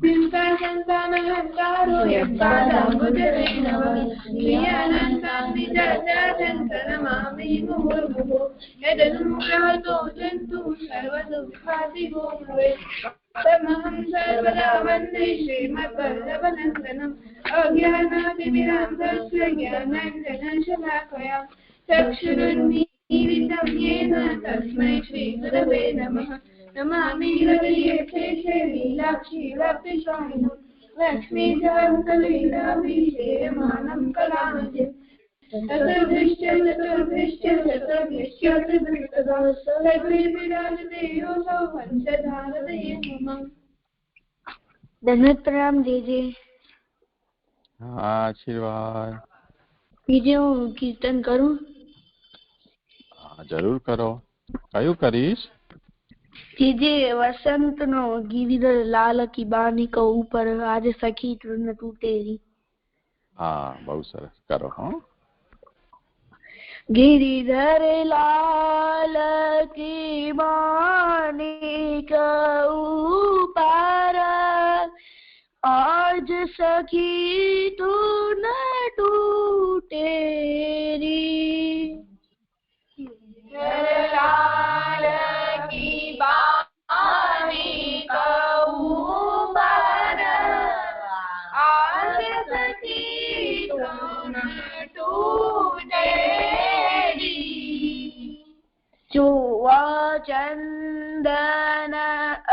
संतानहंकारो यत्पादाम्बुजते नवमि प्रियानन्दान्निजजाजन्तनमामि मुहुर्मुहुः यदनुग्रहतो जन्तु सर्वदुःखादिगो भवेत् तमहं सर्वदा वन्दे श्रीमद्वल्लभनन्दनम् अज्ञानातिमिरान्धस्य ज्ञानाञ्जनशलाकया चक्षुरुन्मीलितं येन तस्मै श्रीगुरवे नमः नमामि हृदये लीलाक्षीरपिशाचिनं लक्ष्मीकान्तलीलाभिषेयमानं कलामयम् चतुर्भुश्च त्रिभुक्तदा सर्वैर्विराजते योऽसौ पंचधारतये नमः। धन्यवाद प्रणाम दीजिए। हाँ आशीर्वाद બીજે હું કીર્તન કરું? हाँ जरूर करो। कયું કરીશ? जीजे वसंत नो गिरिधर लाल की बानी को ऊपर आज सखी तृण तूटेरी। हाँ बहुत सरस करो। हाँ गिरिधर लाल की बानी को ऊपर आज सखी तृण टूटेरी। लाल की बानी का ऊपर आज सखी तृण टूटेरी। चुआ चंदन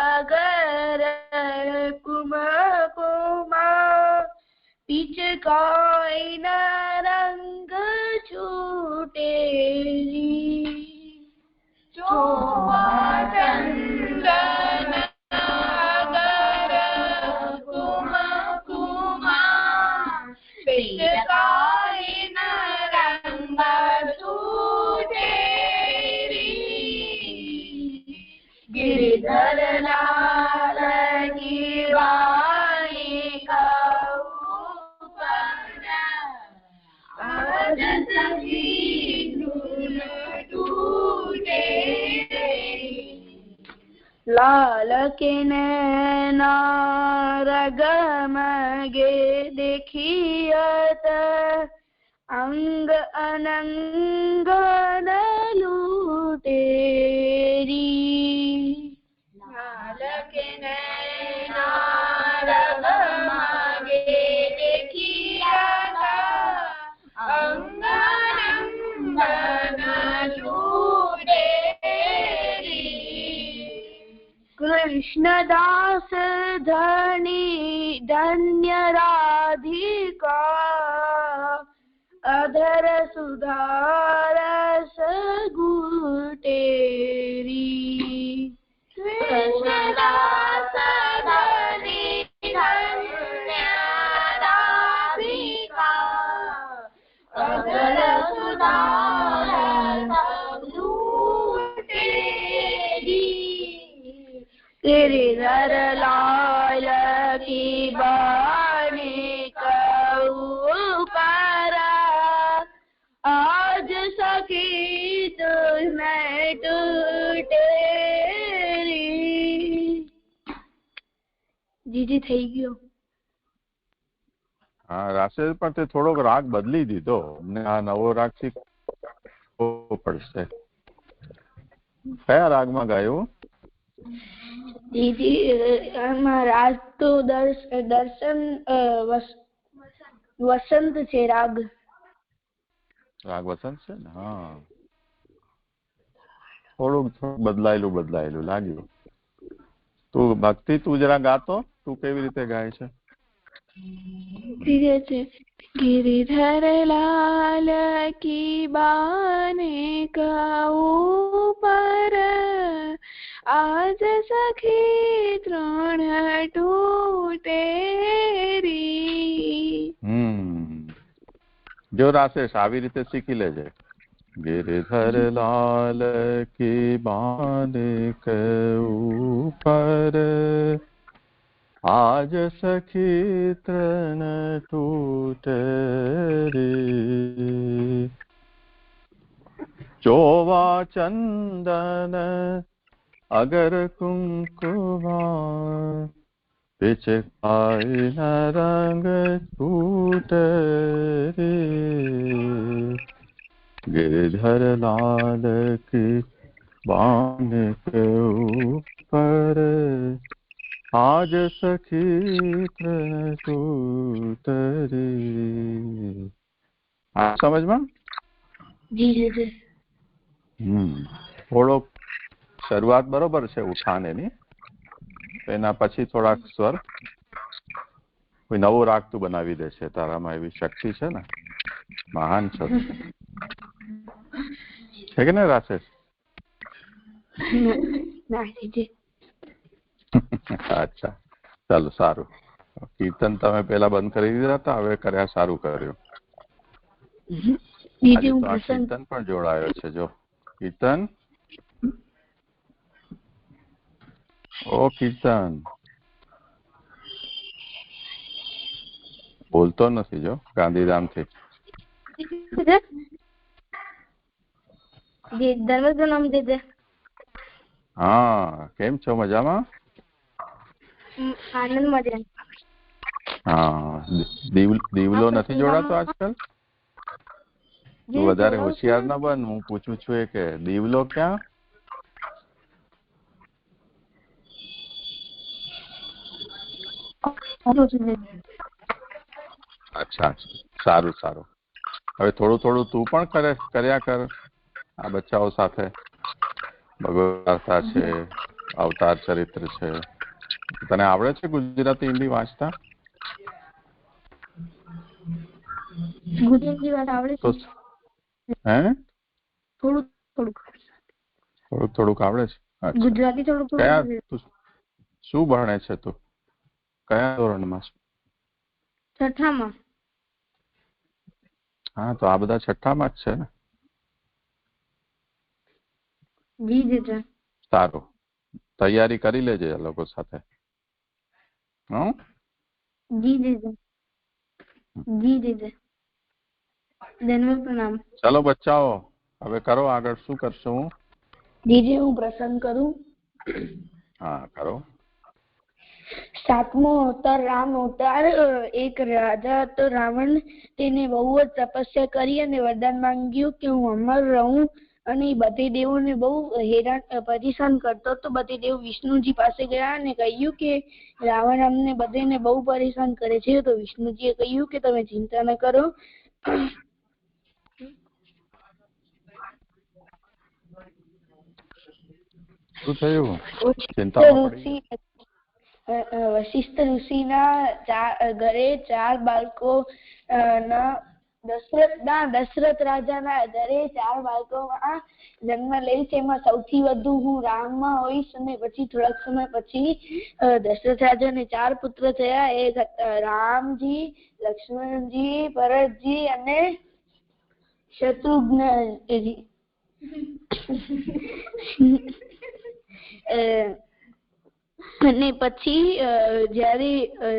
अगर कुमकुमा पिचकाई न रंग छूटेरी। चुआ चंदन अगर कुमकुमा पिचकाई न रंग छूटेरी। गिरिधर लाल की वाणी का ऊपर आज सखी तृण टूटेरी। लाल के नैना रगमगे देखियत अंग अनंग न लूटेरी। लाल के नैना रगमगे देखियत अंग अनंग न लूटेरी। कृष्णदास धनी धन्य राधिका अधर सुधारस गुटेरी। कृष्णदास धनी धन्य राधिका अधर सुधारस गुटेरी। गिरिधर लाल की बानी का ऊपर आज सखी तुम टूटेरी। જીજી થઈ ગયો। હા રાસે પણ તે થોડોક રાગ બદલી દીધો ને આ નવો રાગ શીખવો પડશે। કયા રાગમાં ગાયું? દીદી આમાં રાગ તો દર્શન વસંત છે રાગ। રાગ વસંત છે ને? હા થોડુંક બદલાયેલું લાગ્યું। તું ભક્તિ તું જરા ગાતો, તું કેવી રીતે ગાય છે? ધીરે છે। गिरिधर लाल की बाने का ऊपर आज सखी तृण टूटेरी। જો રાસેશ આવી રીતે શીખી લેજે। गिरिधर लाल की बाने के ऊपर आज सखी तृण टूटेरी। चोवा चंदन अगर कुंकुमा पिचकाई रंग छूट रे गिरधर लाल की बान के ऊपर आज सखी तृण सूत रे। समझ में? જી જી થોડો શરૂઆત બરોબર છે ઉઠાણ એની, એના પછી થોડાક સ્વર કોઈ નવો રાગ તું બનાવી દે છે, તારામાં એવી શક્તિ છે ને, મહાન છે કે ને રાશેષ? અચ્છા ચાલો સારું. કીર્તન તમે પેલા બંધ કરી દીધા હતા, હવે કર્યા સારું કર્યું. કીર્તન પણ જોડાયો છે. જો કીર્તન, ઓ કીર્તન બોલતો નથી જો ગાંધીધામ થી. હા કેમ છો? મજામાં? આનંદ મજા. હા દીવલો નથી જોડાતો આજકાલ? તું વધારે હોશિયાર ના બન. હું પૂછું છું એ કે દીવલો ક્યાં? અચ્છા સારું સારું. હવે થોડું થોડું તું પણ કર્યા કર આ બચ્ચાઓ સાથે. ભગવદ વાર્તા છે, અવતાર ચરિત્ર છે. તને આવડે છે ગુજરાતી હિન્દી વાંચતા? ગુજરાતી વાત આવડે છે? હે થોડુંક થોડુંક થોડુંક આવડે છે. ગુજરાતી થોડુંક થોડુંક. શું ભણે છે તું? કયા ધોરણમાં? છઠ્ઠામાં. હા તો આ બધા છઠ્ઠામાં જ છે ને? જી જી સારું, તૈયારી કરી લેજે આ લોકો સાથે. જી જી જી જી જી. ધન્યવાદ, પ્રણામ. ચલો બચ્ચાઓ હવે કરો આગળ. શું કરશું હું? દીદી હું પ્રસંગ કરું. હા કરો. 7મો અવતાર રામ અવતાર. એક રાજા હતો રાવણ. તેને બહુ જ તપસ્યા કરી અને વરદાન માંગ્યું કે હું અમર રહું. અને બધી દેવોને બહુ હેરાન પરેશાન કરતો હતો. બધી દેવ વિષ્ણુજી પાસે ગયા અને કહ્યું કે રાવણ અમને બધેને બહુ પરેશાન કરે છે. તો વિષ્ણુજીએ કહ્યું કે તમે ચિંતા ન કરો. શું થયું? વશિષ્ઠ ઋષિના ઘરે 4 બાળકો દશરથ રાજાના ઘરે 4 બાળકોમાં જન્મ લે છે. એમાં સૌથી વધુ હું રામમાં હોઈશ. અને પછી થોડાક સમય પછી દશરથ રાજાને 4 પુત્ર થયા. એક રામજી, લક્ષ્મણજી, ભરતજી અને શત્રુઘ્નજી. અને પછી જયારે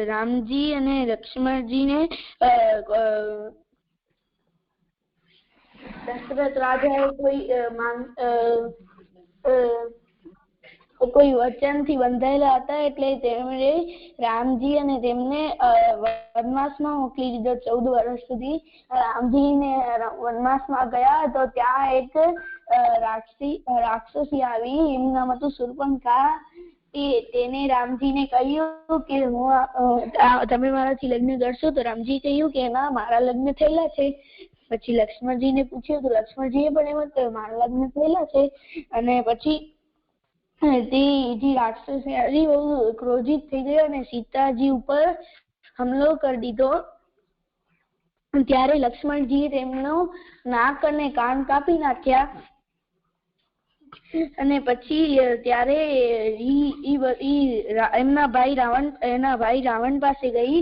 રામજી અને લક્ષ્મણજીને દશરથ રાજાએ કોઈ વચનથી બંધાયેલા હતા, એટલે તેમણે રામજી અને તેમને વનવાસમાં મોકલી દીધો. 14 વર્ષ સુધી રામજીને વનવાસમાં ગયા તો ત્યાં એક રાક્ષસી આવી. એનું નામ હતું શૂર્પણખા. તેને રામજીને કહ્યું કે તમે મારાથી લગ્ન કરશો? તો રામજી કહ્યું કે ના, મારા લગ્ન થયેલા છે. પછી લક્ષ્મણજીને પૂછ્યું તો લક્ષ્મણજીએ પણ એમ જ કહ્યું મારા લગ્ન થયેલા છે. અને પછી તે રાક્ષસી બહુ ક્રોધિત થઈ ગયો અને સીતાજી ઉપર હુમલો કરી દીધો. ત્યારે લક્ષ્મણજીએ તેમનો નાક અને કાન કાપી નાખ્યા. અને પછી ત્યારે એમના ભાઈ રાવણ પાસે ગઈ.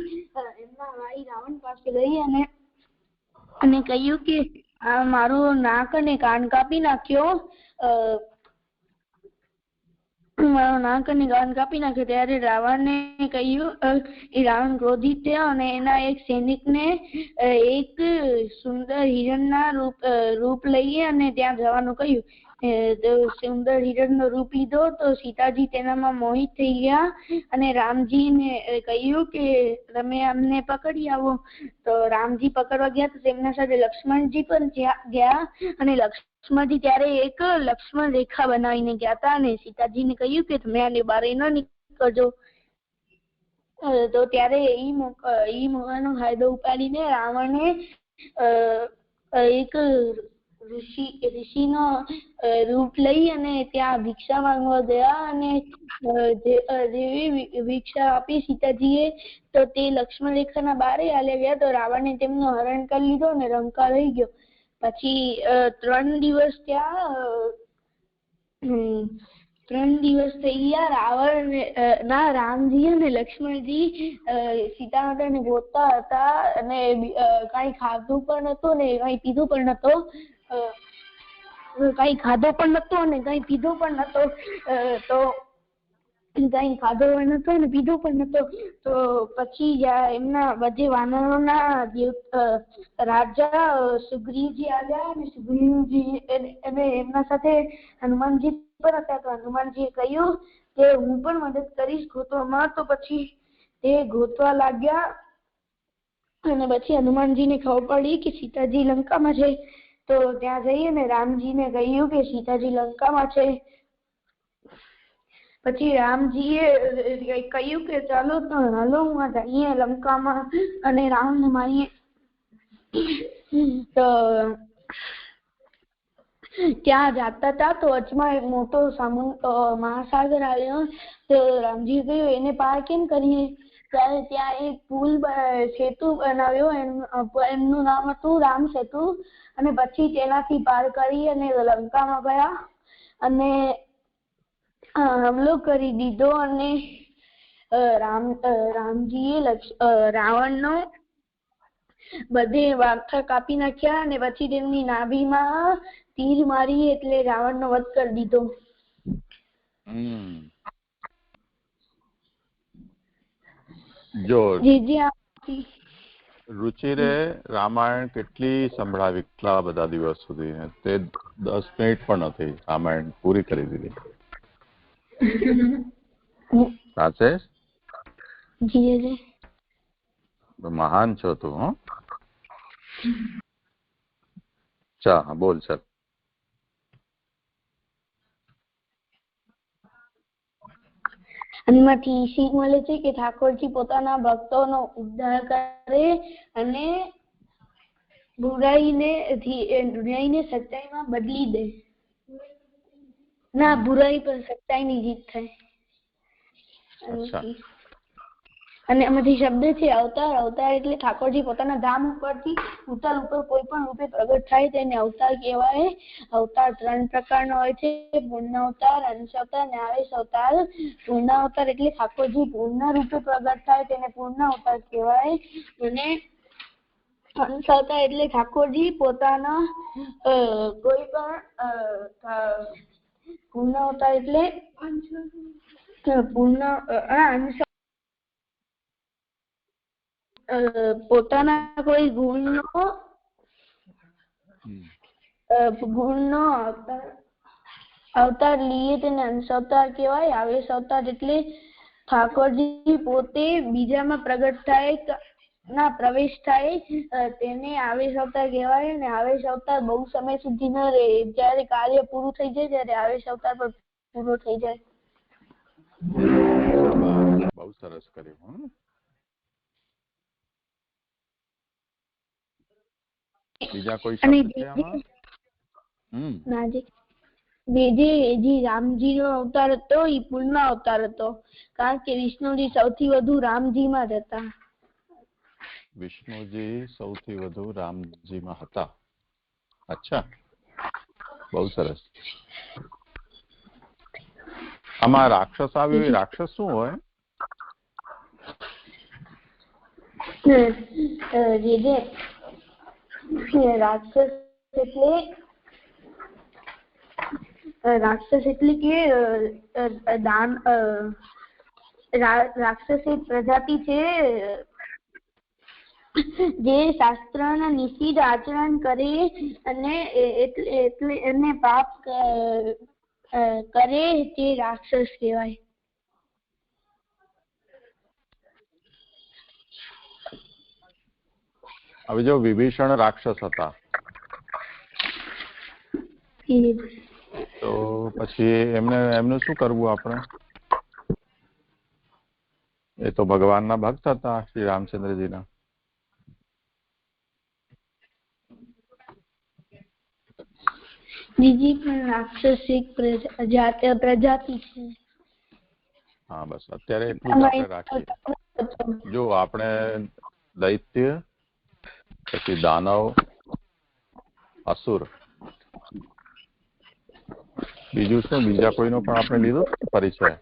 અને કહ્યું કે આ મારું નાક અને કાન કાપી નાખ્યો. ત્યારે રાવણે કહ્યું, રાવણ ક્રોધિત થયો અને એના એક સૈનિકને એક સુંદર હિરણના રૂપ લઈએ અને ત્યાં જવાનું કહ્યું. સુંદર હિરણનો રૂપ લીધો તો સીતાજી તેનામાં મોહિત થઈ ગયા અને રામજીને કહ્યું કે તમે અમને પકડી આવો. તો રામજી પકડવા ગયા તો તેમના સાથે લક્ષ્મણજી પણ ગયા અને લક્ષ્મણજી ત્યારે એક લક્ષ્મણ રેખા બનાવીને ગયા હતા અને સીતાજીને કહ્યું કે તમે આને બારે ન નીકળજો. તો ત્યારે એ મોકાનો ફાયદો ઉપાડીને રાવણે એક ઋષિનો રૂપ લઈ અને ત્યાં ભિક્ષા માંગવા ગયા અને જેવી ભિક્ષા આપી સીતાજીએ તો તે લક્ષ્મણ રેખાના બારે હાલ્યા ગયા તો રાવણે તેમનું હરણ કરી લીધો અને લંકા લઈ ગયો. પછી 3 દિવસ થઈ ગયા. રામજી અને લક્ષ્મણજી સીતા માતાને ગોતતા હતા અને કઈ ખાધું પણ નતું ને કઈ પીધું પણ નતો. કઈ ખાધો પણ નતો અને કઈ પીધો પણ નતો. તો કઈ ખાધો નતો ને પીધો પણ નતો. તો પછી એમના બધે વાનરોના રાજા સુગ્રીવજી આવ્યા અને સુગ્રીવજી અને એમના સાથે હનુમાનજી પણ હતા. તો હનુમાનજીએ કહ્યું કે હું પણ મદદ કરીશ ગોતવામાં. તો પછી તે ગોતવા લાગ્યા અને પછી હનુમાનજીને ખબર પડી કે સીતાજી લંકામાં છે. તો ત્યાં જઈ અને રામજીને કહ્યું કે સીતાજી લંકામાં છે. પછી રામજીએ કહ્યું કે ચાલો તો હાલો જઈએ લંકામાં અને રાવણને મારીએ. તો ત્યાં જતા હતા તો વચમાં એક મોટો મહાસાગર આવ્યો. તો રામજીએ કહ્યું એને પાર કેમ કરીએ? ત્યારે ત્યાં એક પુલ સેતુ બનાવ્યો. એમનું નામ હતું રામ સેતુ. અને પછી તેનાથી પાર કરી અને લંકામાં ગયા અને હમલો કરી દીધો અને રામજીએ રાવણનો બધે વાંખા કાપી નાખ્યા અને પછી તેમની નાભીમાં તીર મારી એટલે રાવણનો વધ કરી દીધો. જો રુચિરે રામાયણ કેટલી સંભળાવી કેટલા બધા દિવસ સુધી તે 10 મિનિટ પણ નથી રામાયણ પૂરી કરી દીધી. સાચે મહાન છો તું. હો ચા બોલ સર. એમાંથી શીખ મળે છે કે ઠાકોરજી પોતાના ભક્તોનો ઉદ્ધાર કરે અને બુરાઈને સચ્ચાઈમાં બદલી દે. ના, બુરાઈ પર સચ્ચાઈની જીત થાય. અને એમાંથી શબ્દ છે અવતાર. અવતાર એટલે ઠાકોરજી પોતાના ધામ ઉપરથી ઉત્તર ઉપર કોઈ પણ રૂપે પ્રગટ થાય તેને અવતાર કહેવાય. અવતાર 3 પ્રકારના હોય છે: પૂર્ણ અવતાર, અંશ અવતાર અને આવેશ અવતાર. પૂર્ણ અવતાર એટલે ઠાકોરજી પૂર્ણ રૂપે પ્રગટ થાય તેને પૂર્ણ અવતાર કહેવાય. અને અંશ અવતાર એટલે ઠાકોરજી પોતાના કોઈ પણ પૂર્ણ અવતાર એટલે અંશ પોતાના કોઈ ગુણનો અવતાર લઈએ તેને અંશ અવતાર કહેવાય. આવેશ અવતાર એટલે ઠાકોરજી પોતે બીજામાં પ્રગટ થાય ના પ્રવેશ થાય તેને આવેશ અવતાર કહેવાય. અને આવેશ અવતાર બહુ સમય સુધી ન રહે. જ્યારે કાર્ય પૂરું થઈ જાય ત્યારે આવેશ અવતાર પર પૂરો થઈ જાય. બહુ સરસ કર્યું. બીજા કોઈ શબ્દ છે આમાં? જે રામજીનો અવતાર હતો એ પૂર્ણ અવતાર હતો, કારણ કે વિષ્ણુજી સૌથી વધુ રામજીમાં જ હતા. વિષ્ણુજી સૌથી વધુ રામજીમાં હતા. અચ્છા, બહુ સરસ. આમાં રાક્ષસ આવ્યો, રાક્ષસ શું હોય? રાક્ષસ એટલે કે રાક્ષસ એક પ્રજાતિ છે જે શાસ્ત્રના નિષિદ્ધ આચરણ કરે અને એટલે એને પાપ કરે તે રાક્ષસ કહેવાય. હવે જો વિભીષણ રાક્ષસ હતા તો પછી એમનું શું કરવું આપણે? એ તો ભગવાનના ભક્ત હતા, શ્રી રામચંદ્રજીના. બીજી પણ રાક્ષસિક પ્રજાતિ છે. હા, બસ અત્યારે એટલું જ આપણે રાખીએ. જો આપણે દૈત્ય, પછી દાનવ, અસુર, બીજું શું, બીજા કોઈનો પણ આપણે લીધો પરિચય?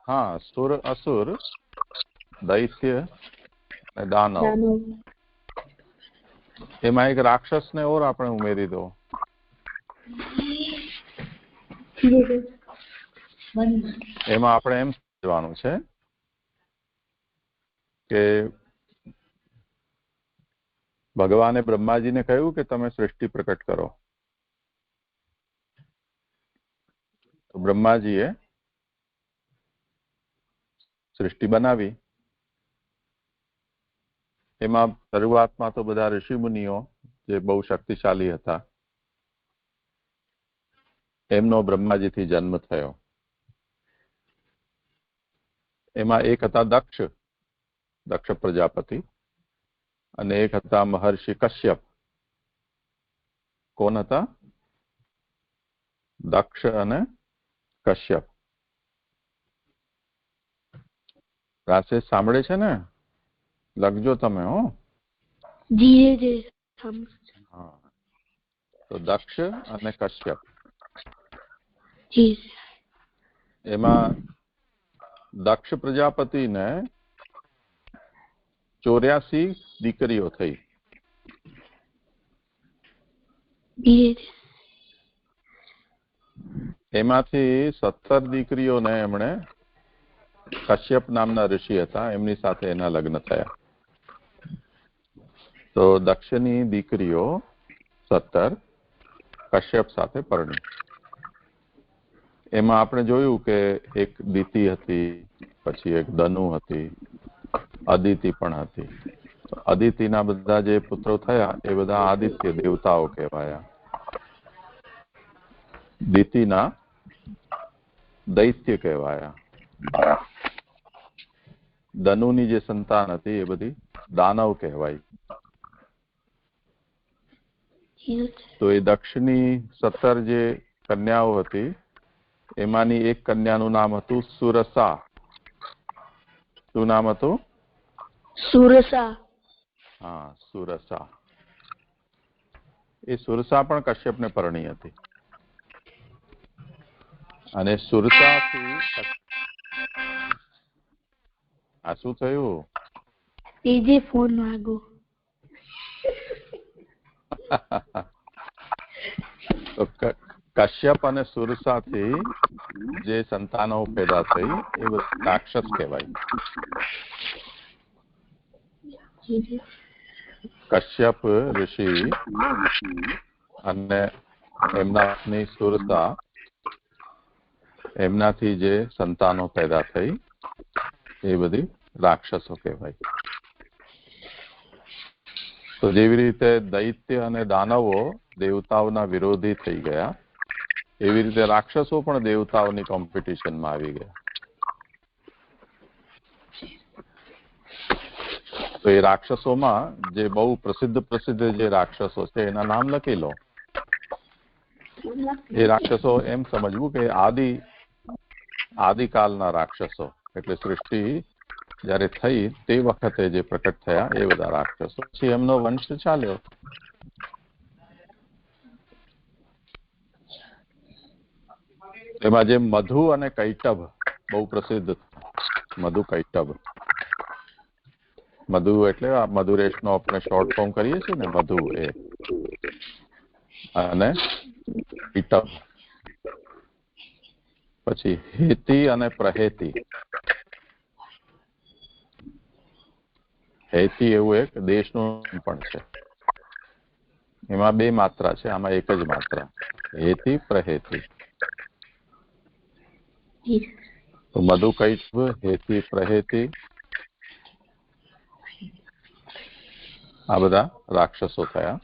હા, સુર, અસુર, દૈત્ય અને દાનવ. એમાં એક રાક્ષસ ને ઓર આપણે ઉમેરી દો. એમાં આપણે એમ સમજવાનું છે કે ભગવાને બ્રહ્માજીને કહ્યું કે તમે સૃષ્ટિ પ્રકટ કરો. તો બ્રહ્માજીએ સૃષ્ટિ બનાવી. એમાં શરૂઆતમાં તો બધા ઋષિ મુનિઓ જે બહુ શક્તિશાળી હતા એમનો બ્રહ્માજીથી જન્મ થયો. એમાં એક હતા દક્ષ પ્રજાપતિ, અને એક હતા મહર્ષિ કશ્યપ. કોણ હતા? દક્ષ અને કશ્યપ. રાશેષ સાંભળે છે ને? લખજો તમે. હો, હા. તો દક્ષ અને કશ્યપ. એમાં દક્ષ પ્રજાપતિને 84 દીકરીઓ થઈ. એમાંથી 17 દીકરીઓને એમણે, કશ્યપ નામના ઋષિ હતા એમની સાથે એના લગ્ન થયા. તો દક્ષની દીકરીઓ 17 કશ્યપ સાથે પરણી. એમાં આપણે જોયું કે એક દિતિ હતી, પછી એક દનુ હતી, અદિતિ પણ હતી. અદિતિના બધા જે પુત્રો થયા એ બધા આદિત્ય દેવતાઓ કહેવાયા. દિતિના દૈત્ય કહેવાયા. દનુની જે સંતાન હતી એ બધી દાનવ કહેવાય. તો એ દક્ષની 17 જે કન્યાઓ હતી એમાંની એક કન્યાનું નામ હતું સુરસા. શું નામ હતું? સુરસા. હા, સુરસા. એ સુરસા પણ કશ્યપને પરણી હતી. અને સુરસાથી આ શું થયું? એ જે ફોન વાગો. તો કશ્યપ અને સુરસાથી જે સંતાનો પેદા થઈ એ રાક્ષસ કહેવાય. કશ્યપ ઋષિ અને એમના પત્ની સુરસા, એમનાથી જે સંતાનો પેદા થઈ એ બધી રાક્ષસો કહેવાય. તો જેવી રીતે દૈત્ય અને દાનવો દેવતાઓના વિરોધી થઈ ગયા, એવી રીતે રાક્ષસો પણ દેવતાઓની કોમ્પિટિશનમાં આવી ગયા. તો એ રાક્ષસોમાં જે બહુ પ્રસિદ્ધ જે રાક્ષસો છે એના નામ લખી લો. એ રાક્ષસો એમ સમજવું કે આદિકાલના રાક્ષસો, એટલે સૃષ્ટિ જયારે થઈ તે વખતે જે પ્રકટ થયા એ બધા રાક્ષસો. પછી એમનો વંશ ચાલ્યો. એમાં જે મધુ અને કૈટભ બહુ પ્રસિદ્ધ. મધુ કૈટભ. મધુ એટલે મધુરેશનો આપણે શોર્ટ ફોર્મ કરીએ છીએ ને, મધુ એ. અને કૈટભ. પછી હેતી અને પ્રહેતી. હેતી એવું એક દેશનું પણ છે. એમાં બે માત્રા છે, આમાં એક જ માત્રા, હેતી પ્રહેતી. તો મધુ કૈટભ, હેતી પ્રહેતી, આ બધા રાક્ષસો થયા.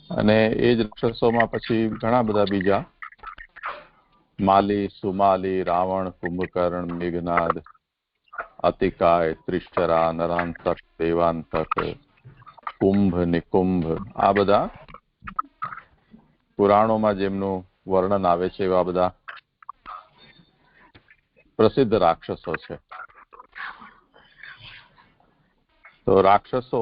અને એ જ રાક્ષસોમાં પછી ઘણા બધા બીજા, માલી, સુમાલી, રાવણ, કુંભકર્ણ, મેઘનાદ, અતિકાય, ત્રિષ્ટરા, નરાંતક, દેવાંતક, કુંભ, નિકુંભ, આ બધા પુરાણોમાં જેમનું વર્ણન આવે છે એવા બધા પ્રસિદ્ધ રાક્ષસો છે. તો રાક્ષસો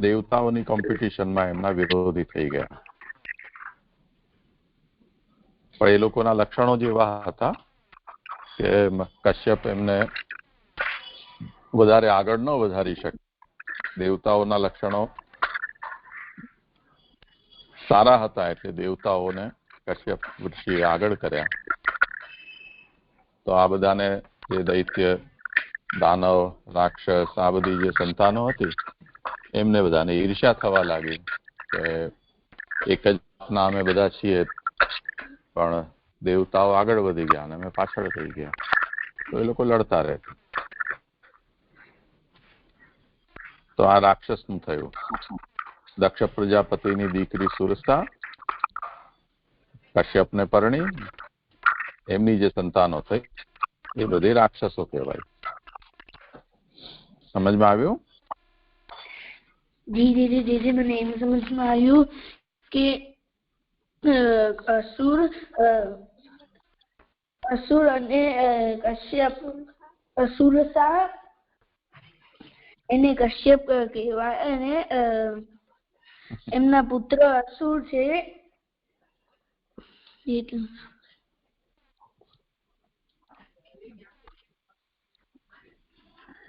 દેવતાઓની કોમ્પિટિશનમાં એમના વિરોધી થઈ ગયા. પણ એ લોકોના લક્ષણો જ એવા હતા કે કશ્યપ એમને વધારે આગળ ન વધારી શકે. દેવતાઓના લક્ષણો સારા હતા એટલે દેવતાઓને કશ્યપ ઋષિએ આગળ કર્યા. તો આ બધાને જે દૈત્ય, દાનવ, રાક્ષસ, આ બધી જે સંતાનો હતી એમને બધાને ઈર્ષ્યા થવા લાગી કે એક જ ના અમે બધા છીએ, પણ દેવતાઓ આગળ વધી ગયા અને અમે પાછળ થઈ ગયા. તો એ લોકો લડતા રહે. તો આ રાક્ષસનું થયું. દક્ષ પ્રજાપતિની દીકરી સુરસા કશ્યપને પરણી, એમની જે સંતાનો થઈ એ બધી રાક્ષસો કહેવાય. સમજમાં આવ્યું? જી જી જી જી, મને એમ સમજમાં આવ્યું કે અસુર અને કશ્યપ, સુરસા એને કશ્યપ કહેવાય અને એમના પુત્ર અસુર છે.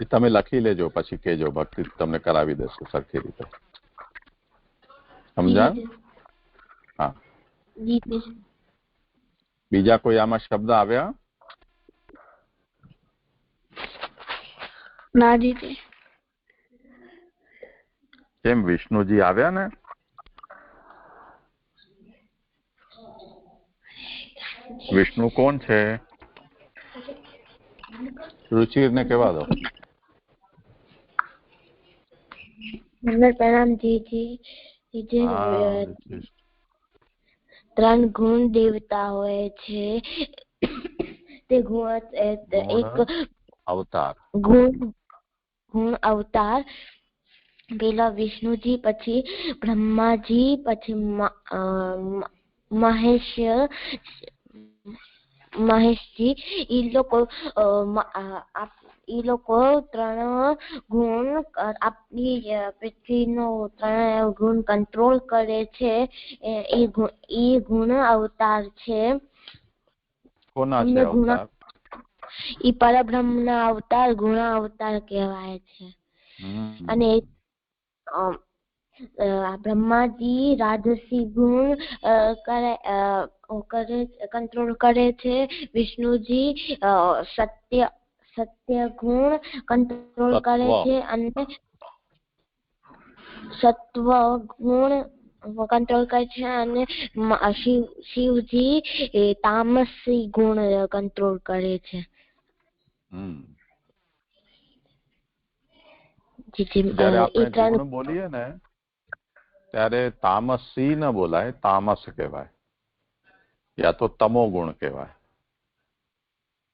એ તમે લખી લેજો, પછી કેજો, ભક્તિ તમને કરાવી દેશે સરખી રીતે. સમજા? હા. બીજા કોઈ આમાં શબ્દ આવ્યા? ના જી. કેમ, વિષ્ણુજી આવ્યા ને? વિષ્ણુ કોણ છે? રુચિરને કહેવા દો. પ્રણામ જી. ત્રણ ગુણ દેવતા હોય છે. તે ગુણ એક અવતાર, ગુણ અવતાર. પેલા વિષ્ણુજી, પછી બ્રહ્માજી, પછી મહેશજી. ઈ લોકો ત્રણ ગુણ આપણી પૃથ્વીનો ત્રણ ગુણ કંટ્રોલ કરે છે. ઈ ગુણ અવતાર છે. કોના છે અવતાર? ઈ પરબ્રહ્મના અવતાર ગુણ અવતાર કહેવાય છે. અને બ્રહ્માજી રાજસી ગુણ કંટ્રોલ કરે છે. વિષ્ણુજી સત્ય ગુણ કંટ્રોલ કરે છે અને સત્વ ગુણ કંટ્રોલ કરે છે. અને શિવજી તામસી ગુણ કંટ્રોલ કરે છે. જયારે આપણે ગુણ બોલીએ ને ત્યારે તામસી ન બોલાય, તામસ કહેવાય, યા તો તમો ગુણ કહેવાય.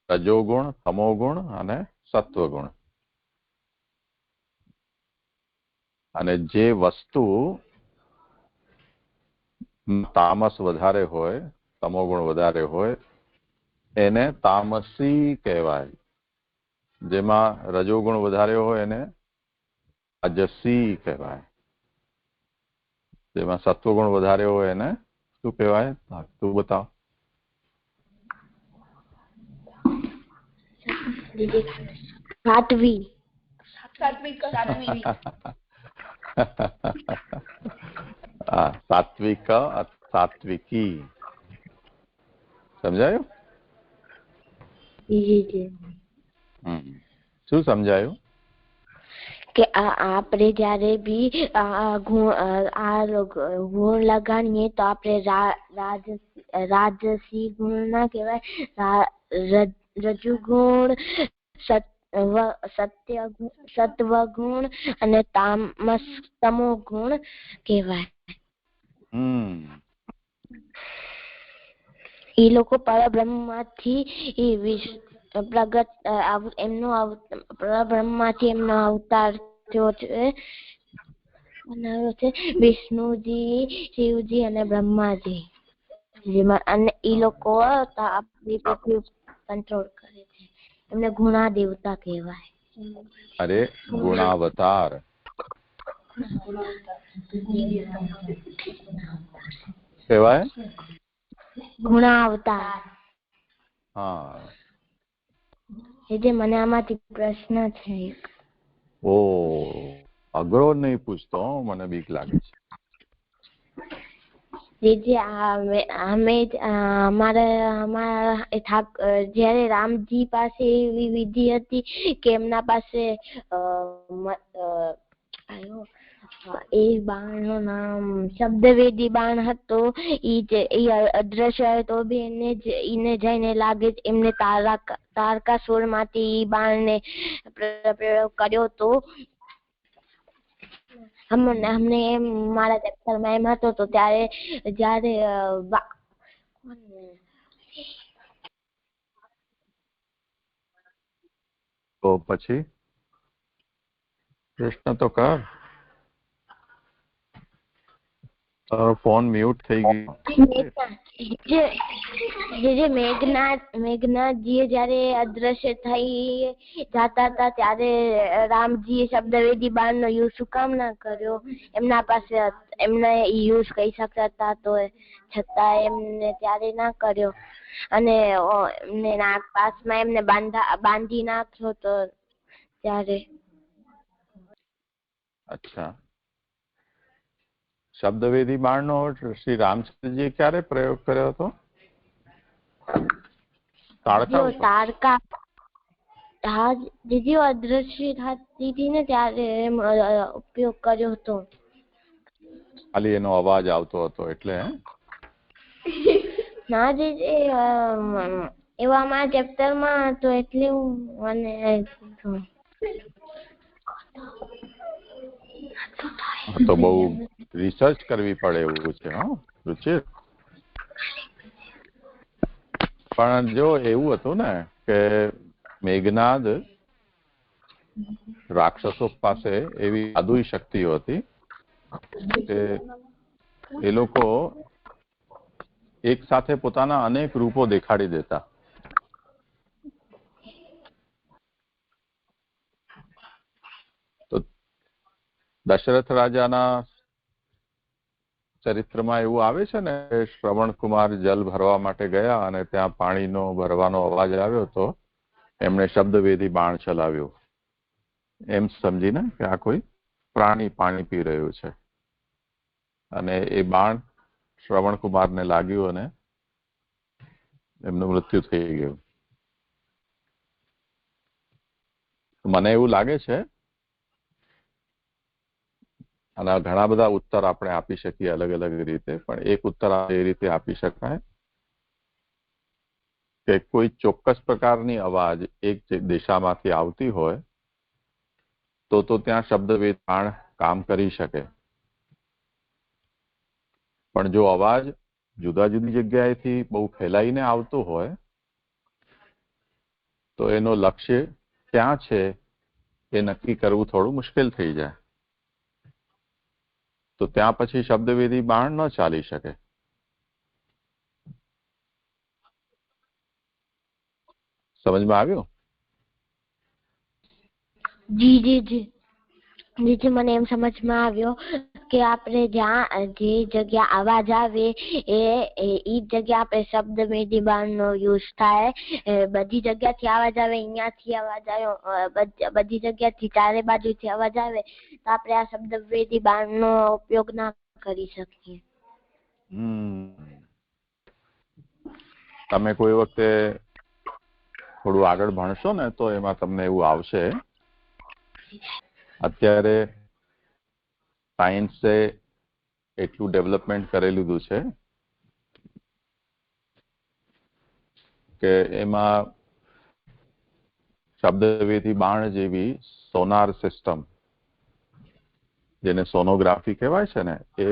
રજોગુણ, તમોગુણ અને સત્વગુણ. અને જે વસ્તુ તામસ વધારે હોય, તમોગુણ વધારે હોય, એને તામસી કહેવાય. જેમાં રજોગુણ વધારે હોય એને રાજસી કહેવાય. જેમાં સત્વગુણ વધારે હોય એને શું કહેવાય? તું બતાવ. સાત્વિક. સાત્વિક, સાત્વિકી. સમજાયું? શું સમજાયું? કે આપણે જ્યારે બી ગુણ લગાડીએ તો આપણે રાજસી ગુણ ના કહેવાય, રજુગુણ, સત્વ ગુણ અને તમો ગુણ કહેવાય. એ લોકો પરબ્રહ્મમાંથી પ્રગટ એમનો પરબ્રહ્મમાંથી એમનો અવતાર થયો છે વિષ્ણુજી, શિવજી અને બ્રહ્માજી. અને એ લોકો આપણી પૃથ્વી કંટ્રોલ કરે છે. એમને ગુણા દેવતા કહેવાય. અરે ગુણાવતાર. કહેવાય ગુણાવતાર. હા. જે મને આમાંથી પ્રશ્ન છે. ઓ અઘરો નહીં પૂછતો, મને બીક લાગે છે. જયારે રામજી પાસે એવી વિધિ હતી કે એમના પાસે એ બાણ નું નામ શબ્દવેદી બાણ હતો. એ અદ્રશ્ય તો બી એને જઈને લાગે એમને તારકાસુર માંથી બાણ ને પ્રયોગ કર્યો હતો. અમને એમ મારા ચેપ્ટરમાં એમ હતો તો ત્યારે જયારે તો પછી પ્રશ્ન તો કર. ફોન મ્યુટ થઈ ગયો. મેઘનાથજી જયારે અદ્રશ્ય થઈ જતા હતા ત્યારે રામજીએ શબ્દવેદી બાણ નો યુઝ શું કામ ના કર્યો? એમના પાસે એમને યુઝ કરી શકતા હતા તો છતાં એમને ત્યારે ના કર્યો. અને એમને નાગપાસમાં એમને બાંધી નાખ્યો તો ત્યારે. અચ્છા, શબ્દવેદી બાણ નો શ્રી રામચંદ્રજીએ ક્યારે પ્રયોગ કર્યો હતો? તારકા દીદી અદ્રશ્ય થતી હતી ને ત્યારે ઉપયોગ કર્યો હતો. ખાલી એનો અવાજ આવતો હતો એટલે? ના દીદી એવા મારા ચેપ્ટરમાં હતો એટલે મને તો બહુ રિસર્ચ કરવી પડે એવું છે. હા રુચિર, પણ જો એવું હતું ને કે મેઘનાદ રાક્ષસો પાસે એવી જાદુઈ શક્તિઓ હતી કે એ લોકો એક સાથે પોતાના અનેક રૂપો દેખાડી દેતા. તો દશરથ રાજાના ચરિત્રમાં એવું આવે છે ને, શ્રવણકુમાર જલ ભરવા માટે ગયા અને ત્યાં પાણીનો ભરવાનો અવાજ આવ્યો તો એમણે શબ્દવેદી બાણ ચલાવ્યો એમ સમજીને કે આ કોઈ પ્રાણી પાણી પી રહ્યું છે. અને એ બાણ શ્રવણકુમારને લાગ્યું અને એમનું મૃત્યુ થઈ ગયું. મને એવું લાગે છે, અને ઘણા બધા ઉત્તર આપણે આપી શકીએ અલગ અલગ રીતે, પણ એક ઉત્તર એ રીતે આપી શકાય કે કોઈ ચોક્કસ પ્રકારની અવાજ એક દિશામાંથી આવતી હોય તો ત્યાં શબ્દવેદ બાણ કામ કરી શકે. પણ જો અવાજ જુદા જુદી જગ્યાએથી બહુ ફેલાઈને આવતો હોય તો એનો લક્ષ્ય ક્યાં છે એ નક્કી કરવું થોડું મુશ્કેલ થઈ જાય. તો ત્યાં પછી શબ્દવેદી બાણ ન ચાલી શકે. સમજમાં આવ્યું? જી જી જી જી મને એમ સમજમાં આવ્યો કે આપણે જ્યાં જે જગ્યા અવાજ આવે એ જગ્યા આપણે શબ્દવેદી બાણ નો યુઝ થાય. બધી જગ્યાથી અવાજ આવે, અહીંયાથી અવાજ આવ્યો, બધી જગ્યાથી ચારે બાજુથી અવાજ આવે તો આપણે આ શબ્દવેદી બાણ નો ઉપયોગ ના કરી શકીએ. તમે કોઈ વખતે થોડું આગળ ભણશો ને તો એમાં તમને એવું આવશે. અત્યારે સાયન્સે એટલું ડેવલપમેન્ટ કરી લીધું છે કે એમાં શબ્દવેધી બાણ જેવી સોનાર સિસ્ટમ, જેને સોનોગ્રાફી કહેવાય છે ને, એ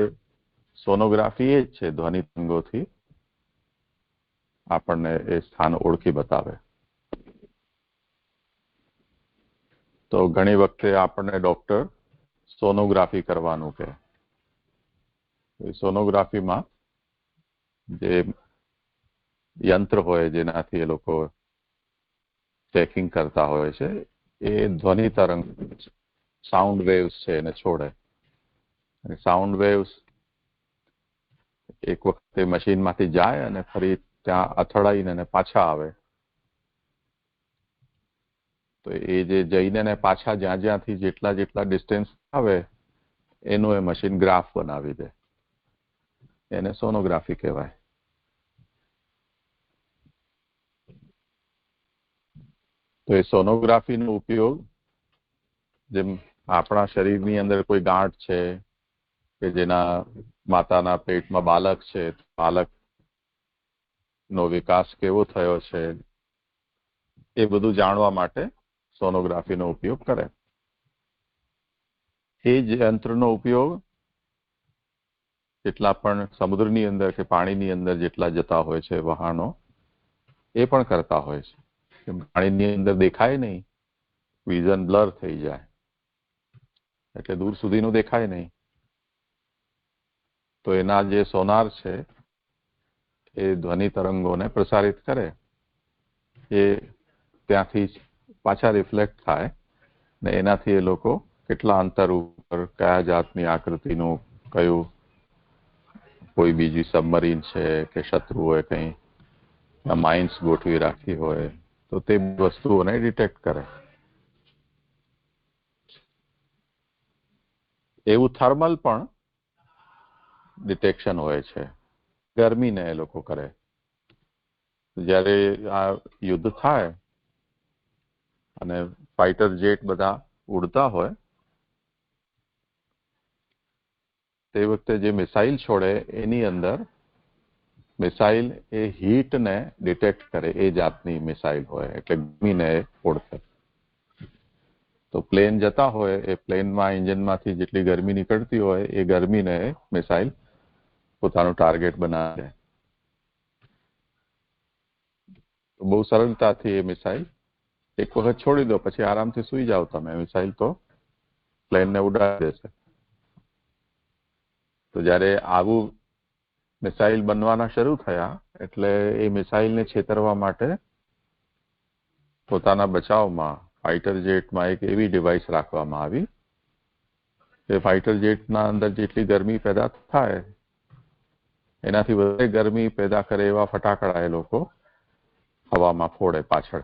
સોનોગ્રાફી એ જ છે, ધ્વનિ તરંગોથી આપણને એ સ્થાન ઓળખી બતાવે. તો ઘણી વખતે આપણને ડોક્ટર સોનોગ્રાફી કરવાનું કહે. સોનોગ્રાફીમાં જે યંત્ર હોય જેનાથી એ લોકો ચેકિંગ કરતા હોય છે, એ ધ્વનિ તરંગ, સાઉન્ડ વેવ્સ છે, એને છોડે. અને સાઉન્ડ વેવ્સ એક વખતે મશીનમાંથી જાય અને ફરી ત્યાં અથડાઈને પાછા આવે. તો એ જે જઈને ને પાછા જ્યાં જ્યાંથી જેટલા જેટલા ડિસ્ટન્સ આવે એનું એ મશીન ગ્રાફ બનાવી દે. એને સોનોગ્રાફી કહેવાય. તો એ સોનોગ્રાફીનો ઉપયોગ જેમ આપણા શરીરની અંદર કોઈ ગાંઠ છે કે જેના માતાના પેટમાં બાળક છે, બાળકનો વિકાસ કેવો થયો છે એ બધું જાણવા માટે સોનોગ્રાફીનો ઉપયોગ કરે. એ જ યંત્રનો ઉપયોગ જેટલા પણ સમુદ્રની અંદર કે પાણીની અંદર જેટલા જતા હોય છે વહાણો, એ પણ કરતા હોય છે. પાણીની અંદર દેખાય નહીં, વિઝન બ્લર થઈ જાય, એટલે દૂર સુધીનું દેખાય નહીં. તો એના જે સોનાર છે એ ધ્વનિ તરંગોને પ્રસારિત કરે, એ ત્યાંથી પાછા રિફ્લેક્ટ થાય ને એનાથી એ લોકો કેટલા અંતર ઉપર કયા જાતની આકૃતિનું કયું કોઈ બીજી સબમરીન છે કે શત્રુઓએ કંઈ માઇન્સ ગોઠવી રાખી હોય તો તે વસ્તુઓને ડિટેક્ટ કરે. એવું થર્મલ પણ ડિટેક્શન હોય છે, ગરમીને એ લોકો કરે. જ્યારે આ યુદ્ધ થાય અને ફાઇટર જેટ બધા ઉડતા હોય તે વખતે જે મિસાઇલ છોડે એની અંદર મિસાઇલ એ હીટને ડિટેક્ટ કરે, એ જાતની મિસાઇલ હોય, એટલે ગરમીને ઓળખે. તો પ્લેન જતા હોય, એ પ્લેનમાં એન્જિનમાંથી જેટલી ગરમી નીકળતી હોય એ ગરમીને મિસાઇલ પોતાનું ટાર્ગેટ બનાવે. તો બહુ સરળતાથી એ મિસાઇલ એક વખત છોડી દો, પછી આરામથી સુઈ જાઓ તમે, મિસાઇલ તો પ્લેનને ઉડાડી દેશે. તો જ્યારે આવું મિસાઇલ બનવાના શરૂ થયા એટલે એ મિસાઇલને છેતરવા માટે પોતાના બચાવમાં ફાઇટર જેટમાં એક એવી ડિવાઇસ રાખવામાં આવી કે ફાઇટર જેટના અંદર જેટલી ગરમી પેદા થાય એનાથી વધારે ગરમી પેદા કરે એવા ફટાકડા એ લોકો હવામાં ફોડે પાછળ.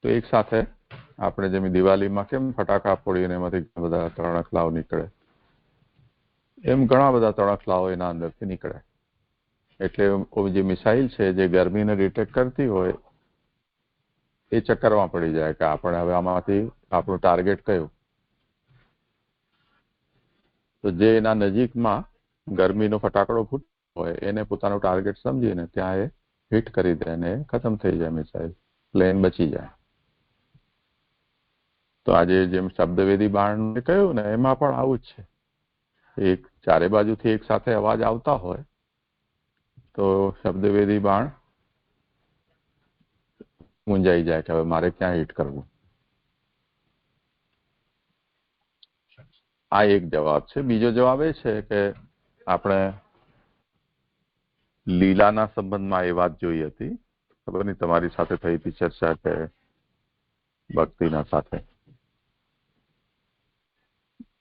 તો એક સાથે આપણે જેમ દિવાળીમાં કેમ ફટાકા ફોડીને એમાંથી બધા તણખલાઓ નીકળે, એમ ઘણા બધા તણખલાઓ એના અંદરથી નીકળે. એટલે જે મિસાઇલ છે જે ગરમીને ડિટેક્ટ કરતી હોય એ ચક્કરમાં પડી જાય કે આપણે હવે આમાંથી આપણું ટાર્ગેટ કયું. તો જે એના નજીકમાં ગરમીનો ફટાકડો ફૂટતો હોય એને પોતાનું ટાર્ગેટ સમજીને ત્યાં એ હિટ કરી દે અને ખતમ થઈ જાય મિસાઇલ, પ્લેન બચી જાય. તો આજે જેમ શબ્દવેદી બાણ કહ્યું ને, એમાં પણ આવું જ છે. એક ચારે બાજુથી એક સાથે અવાજ આવતા હોય તો શબ્દવેદી બાણ મૂંઝાઈ જાય કે હવે મારે ક્યાં હિટ કરવું. આ એક જવાબ છે. બીજો જવાબ એ છે કે આપણે લીલાના સંબંધમાં એ વાત જોઈ હતી, ખબર નહીં તમારી સાથે થઈ હતી ચર્ચા કે ભક્તિના સાથે.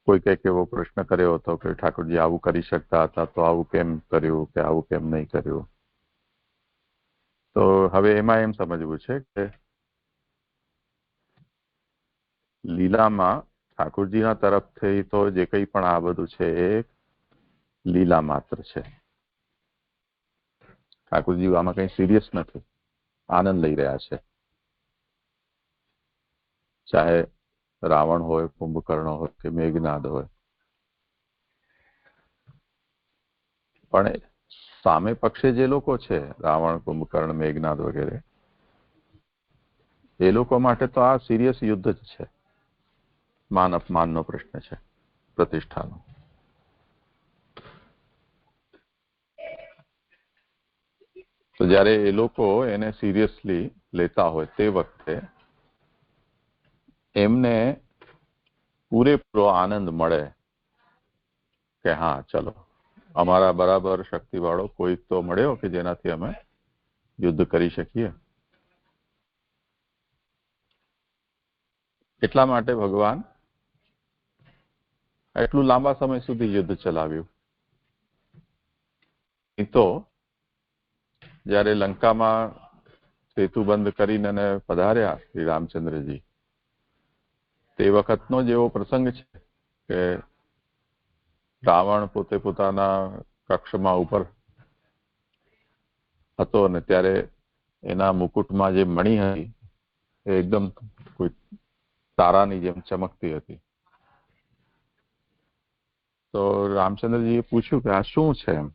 કોઈ કંઈક એવો પ્રશ્ન કર્યો હતો કે ઠાકોરજી આવું કરી શકતા હતા તો આવું કેમ કર્યું, કે આવું કેમ નહીં કર્યું. તો હવે એમાં એમ સમજવું છે કે લીલામાં ઠાકોરજીના તરફથી તો જે કંઈ પણ આ બધું છે એ લીલા માત્ર છે. ઠાકોરજી આમાં કંઈ સિરિયસ નથી, આનંદ લઈ રહ્યા છે. ચાહે રાવણ હોય, કુંભકર્ણ હોય કે મેઘનાદ હોય, પણ સામે પક્ષે જે લોકો છે, રાવણ, કુંભકર્ણ, મેઘનાદ વગેરે, એ લોકો માટે તો આ સિરિયસ યુદ્ધ જ છે. માન અપમાનનો પ્રશ્ન છે, પ્રતિષ્ઠાનો. તો જ્યારે એ લોકો એને સિરિયસલી લેતા હોય તે વખતે એમને પૂરેપૂરો આનંદ મળે કે હા ચલો અમારા બરાબર શક્તિવાળો કોઈક તો મળ્યો કે જેનાથી અમે યુદ્ધ કરી શકીએ. એટલા માટે ભગવાન એટલું લાંબા સમય સુધી યુદ્ધ ચલાવ્યું. તો જ્યારે લંકામાં સેતુ બંધ કરીને પધાર્યા શ્રી રામચંદ્રજી, તે વખતનો જ એવો પ્રસંગ છે કે રાવણ પોતે પોતાના કક્ષમાં ઉપર હતો અને ત્યારે એના મુકુટમાં જે મણી હતી એ એકદમ કોઈ તારાની જેમ ચમકતી હતી. તો રામચંદ્રજીએ પૂછ્યું કે આ શું છે એમ.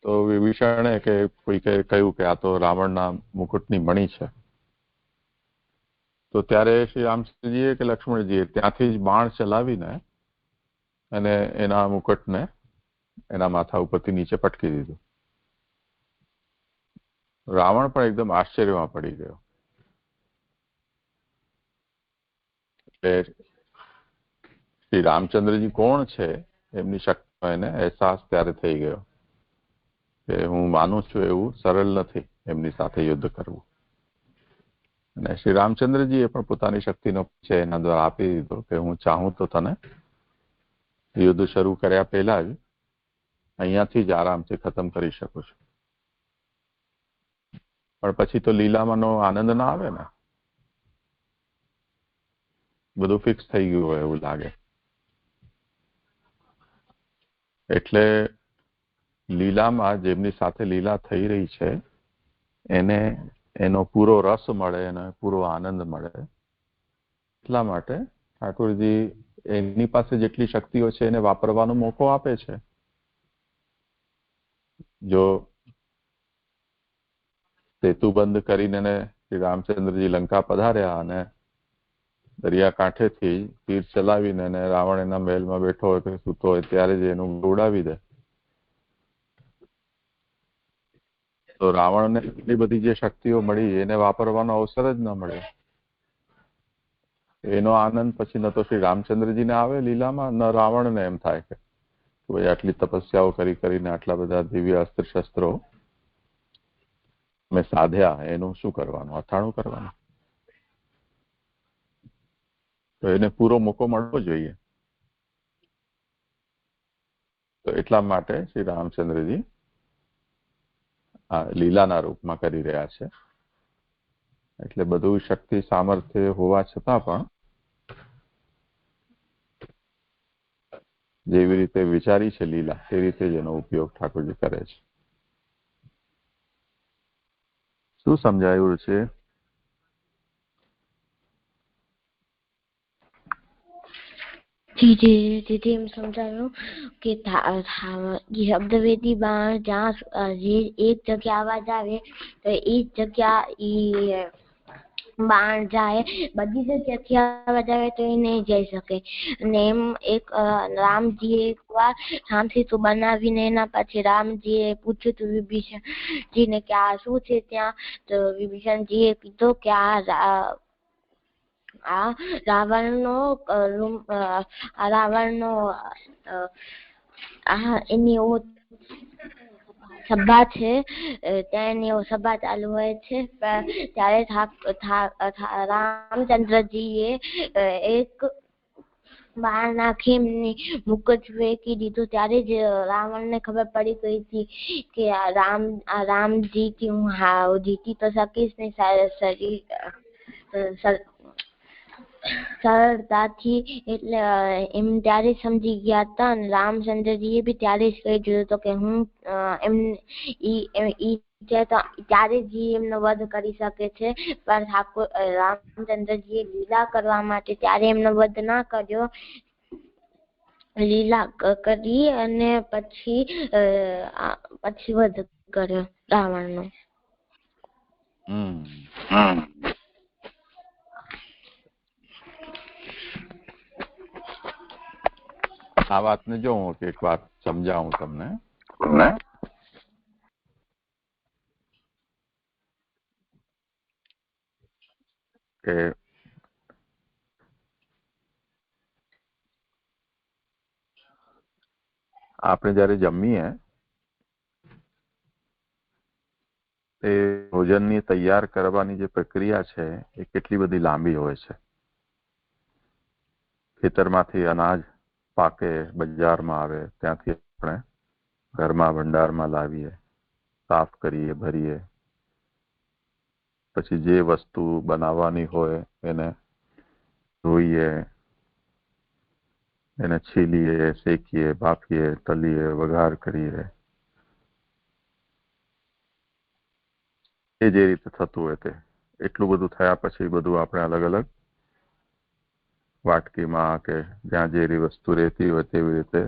તો વિભીષણે કે કોઈ કહ્યું કે આ તો રાવણના મુકુટની મણી છે. તો ત્યારે શ્રી રામચંદ્રજીએ કે લક્ષ્મણજીએ ત્યાંથી જ બાણ ચલાવીને અને એના મુકુટને એના માથા ઉપરથી નીચે પટકી દીધું. રાવણ પણ એકદમ આશ્ચર્યમાં પડી ગયો. એટલે શ્રી રામચંદ્રજી કોણ છે એમની શક્તિનો એને અહેસાસ ત્યારે થઈ ગયો કે હું માનું છું એવું સરળ નથી એમની સાથે યુદ્ધ કરવું. અને શ્રી રામચંદ્રજીએ પણ પોતાની શક્તિનો પરિચય એના દ્વારા આપી દીધો કે હું ચાહું તો તને યુદ્ધ શરૂ કર્યા પહેલા જ અહીંયાથી જ આરામથી ખતમ કરી શકું છું. પણ પછી તો લીલામાંનો આનંદ ના આવે ને, બધું ફિક્સ થઈ ગયું હોય એવું લાગે. એટલે લીલામાં જેમની સાથે લીલા થઈ રહી છે એને એનો પૂરો રસ મળે અને પૂરો આનંદ મળે. એટલા માટે ઠાકોરજી એની પાસે જેટલી શક્તિઓ છે એને વાપરવાનો મોકો આપે છે. જો સેતુ બંધ કરીને શ્રી રામચંદ્રજી લંકા પધાર્યા અને દરિયા કાંઠેથી તીર ચલાવીને અને રાવણ એના મહેલમાં બેઠો હોય કે સૂતો હોય ત્યારે જ એનું ઉડાવી દે, તો રાવણને એટલી બધી જે શક્તિઓ મળી એને વાપરવાનો અવસર જ ન મળ્યો. એનો આનંદ પછી ન તો શ્રી રામચંદ્રજીને આવે લીલામાં, ન રાવણને એમ થાય કે ભાઈ આટલી તપસ્યાઓ કરીને આટલા બધા દિવ્ય અસ્ત્ર શસ્ત્રો મેં સાધ્યા, એનું શું કરવાનું, અથાણું કરવાનું. તો એને પૂરો મોકો મળવો જોઈએ. તો એટલા માટે શ્રી રામચંદ્રજી આ લીલાના રૂપમાં કરી રહ્યા છે. એટલે બધું શક્તિ સામર્થ્ય હોવા છતાં પણ જેવી રીતે વિચારી છે લીલા તે રીતે જ એનો ઉપયોગ ઠાકોરજી કરે છે. શું સમજાયું છે? જીજી એમ સમજાયું કે શબ્દવેદી બાણ જ્યાં જે એક જગ્યા અવાજ આવે તો એ જ જગ્યા ઈ બાણ જાય, બધી જગ્યાથી અવાજ આવે તો એ નહીં જઈ શકે. અને એમ એક રામજીએ એક વાર રામસેતુ બનાવીને એના પછી રામજીએ પૂછ્યું હતું વિભીષણજીને કે આ શું છે ત્યાં. તો વિભીષણજીએ કીધું કે આ રાવણનો એની સભા છે, ત્યાં એની સભા ચાલુ હોય છે. ત્યારે રામચંદ્રજીએ એક બાણ નાખી એમની મુકુટ ફેંકી દીધું. ત્યારે જ રાવણને ખબર પડી ગઈ હતી કે રામજીથી હું જીતી તો શકીશ નહીં સરળતાથી. એટલે એમ ત્યારે સમજી ગયા હતા. અને રામચંદ્રજીએ બી ત્યારે જ કહી દીધું હતું કે હું છે તો ત્યારે જ એમનો વધ કરી શકે છે, પણ રામચંદ્રજીએ લીલા કરવા માટે ત્યારે એમનો વધ ના કર્યો. લીલા કરી અને પછી વધ કર્યો રાવણનો. આ વાતને જો હું એક વાત સમજાવું તમને. કે આપણે જયારે જમીએ એ ભોજનની તૈયાર કરવાની જે પ્રક્રિયા છે એ કેટલી બધી લાંબી હોય છે. ખેતરમાંથી અનાજ પાકે, બજારમાં આવે, ત્યાંથી આપણે ઘરમાં ભંડારમાં લાવીએ, સાફ કરીએ, ભરીએ, પછી જે વસ્તુ બનાવવાની હોય એને ધોઈએ, એને છીલીએ, શેકીએ, બાફીએ, તલીએ, વઘાર કરીએ. એ જે રીતે થતું હોય તે એટલું બધું થયા પછી બધું આપણે અલગ અલગ વાટકીમાં કે જ્યાં જે વસ્તુ રહેતી હોય તેવી રીતે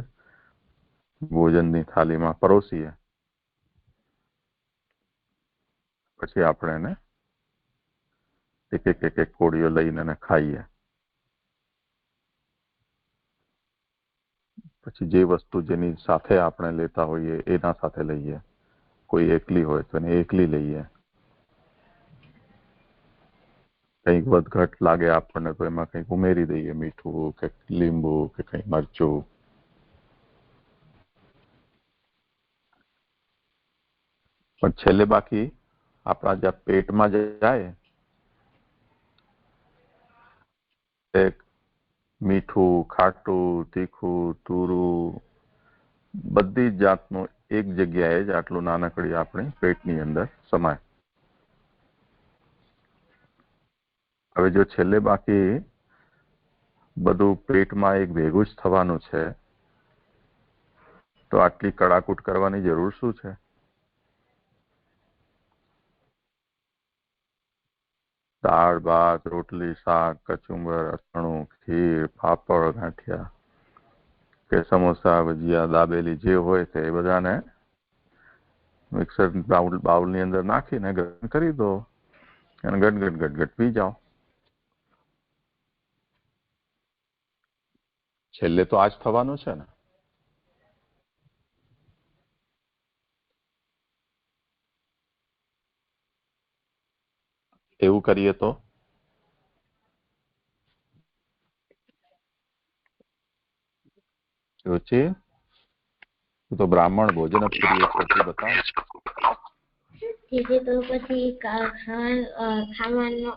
ભોજનની થાળીમાં પરોસીએ. પછી આપણે એને એક એક કોળીઓ લઈને એને ખાઈએ. પછી જે વસ્તુ જેની સાથે આપણે લેતા હોઈએ એના સાથે લઈએ. કોઈ એકલી હોય તો એને એકલી લઈએ. કંઈક વધઘટ લાગે આપણને તો એમાં કંઈક ઉમેરી દઈએ, મીઠું કે લીંબુ કે કંઈ મરચું. પણ છેલ્લે બાકી આપણા જ્યાં પેટમાં જાય એક મીઠું, ખાટું, તીખું, તુરું બધી જ જાતનું એક જગ્યાએ જ આટલું નાનકડી આપણી પેટની અંદર સમાય. હવે જો છેલ્લે બાકી બધું પેટમાં એક ભેગું જ થવાનું છે તો આટલી કડાકૂટ કરવાની જરૂર શું છે? દાળ, ભાત, રોટલી, શાક, કચુંબર, અથાણું, ખીર, પાપડ, ગાંઠિયા કે સમોસા, ભજીયા, દાબેલી જે હોય તે બધાને મિક્સર બાઉલની અંદર નાખીને ગરમ કરી દો અને ગટગટ પી જાઓ. છેલ્લે તો આ જ થવાનું છે ને. એવું કરીએ તો રુચિ તો બ્રાહ્મણ ભોજન પ્રિય છે, બતાવ. તો પછી ખાવાનું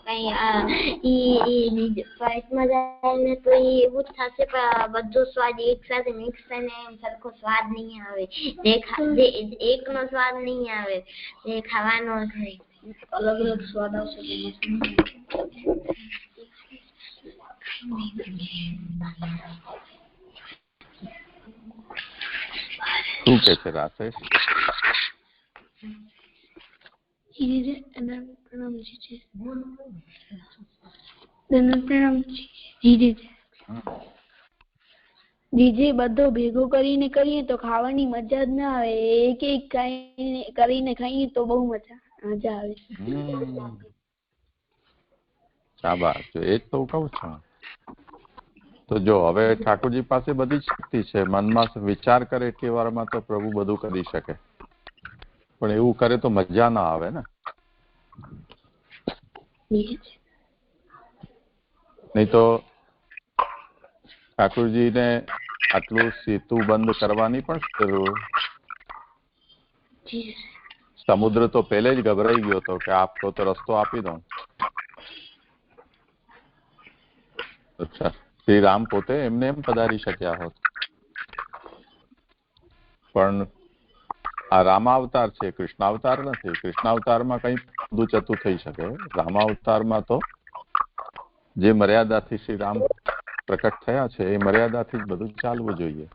કઈ પેટમાં જાય ને તો એવું જ થશે, પણ બધું સ્વાદ એક સાથે મિક્સ થઈને સરખો સ્વાદ નહીં આવે. જે એકનો સ્વાદ નહીં આવે તે ખાવાનો અલગ અલગ સ્વાદ આવશે. શું કે છે રાકેશ? જીજે બધો ભેગો કરીને કરીએ તો ખાવાની મજા જ ના આવે. એક એક કરીને ખાઈએ તો બહુ મજા આવે. શાબાશ, એ જ તો કહું છું. તો જો હવે ઠાકોરજી પાસે બધી શક્તિ છે, મનમાં વિચાર કરે એટલી વારમાં તો પ્રભુ બધું કરી શકે, પણ એવું કરે તો મજા ના આવે ને. નહીં તો ઠાકોરજીને આટલું સેતુ બંધ કરવાની પણ જરૂર. સમુદ્ર તો પહેલે જ ગભરાઈ ગયો હતો કે આપ તો રસ્તો આપી દો. અચ્છા, શ્રી રામ પોતે એમને એમ પધારી શક્યા હોત, પણ આ રામાવતાર છે, કૃષ્ણાવતાર નથી. કૃષ્ણાવતારમાં કંઈ ઊંધું ચતું થઈ શકે. રામાવતારમાં તો જે મર્યાદાથી શ્રી રામ પ્રકટ થયા છે એ મર્યાદાથી જ બધું ચાલવું જોઈએ.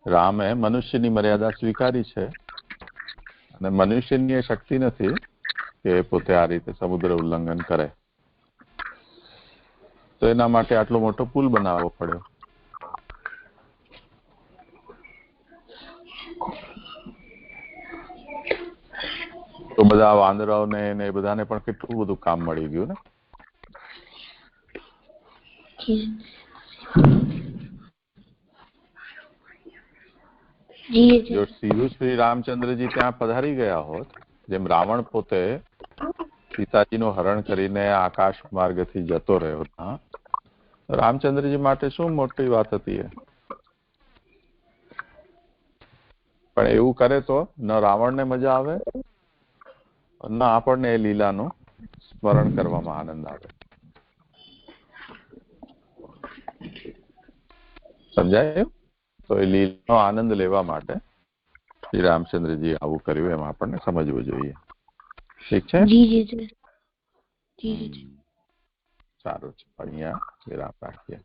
રામે મનુષ્યની મર્યાદા સ્વીકારી છે અને મનુષ્યની એ શક્તિ નથી કે પોતે આ રીતે સમુદ્ર ઉલ્લંઘન કરે, તો એના માટે આટલો મોટો પુલ બનાવવો પડ્યો. તો બધા વાંદરાઓને ને એ બધાને પણ કેટલું બધું કામ મળી ગયું ને. જો સીધું શ્રી રામચંદ્રજી ત્યાં પધારી ગયા હોત, જેમ રાવણ પોતે સીતાજીનું હરણ કરીને આકાશ માર્ગથી જતો રહ્યો ત્યાં, રામચંદ્રજી માટે શું મોટી વાત હતી એ. પણ એવું કરે તો ન રાવણને મજા આવે, ન આપણને એ લીલાનું સ્મરણ કરવામાં આનંદ આવે. સમજાય? તો એ લીલાનો આનંદ લેવા માટે શ્રી રામચંદ્રજી આવું કર્યું, એમ આપણને સમજવું જોઈએ. ઠીક છે? સારું છે. અહીંયા વિરામ રાખીએ.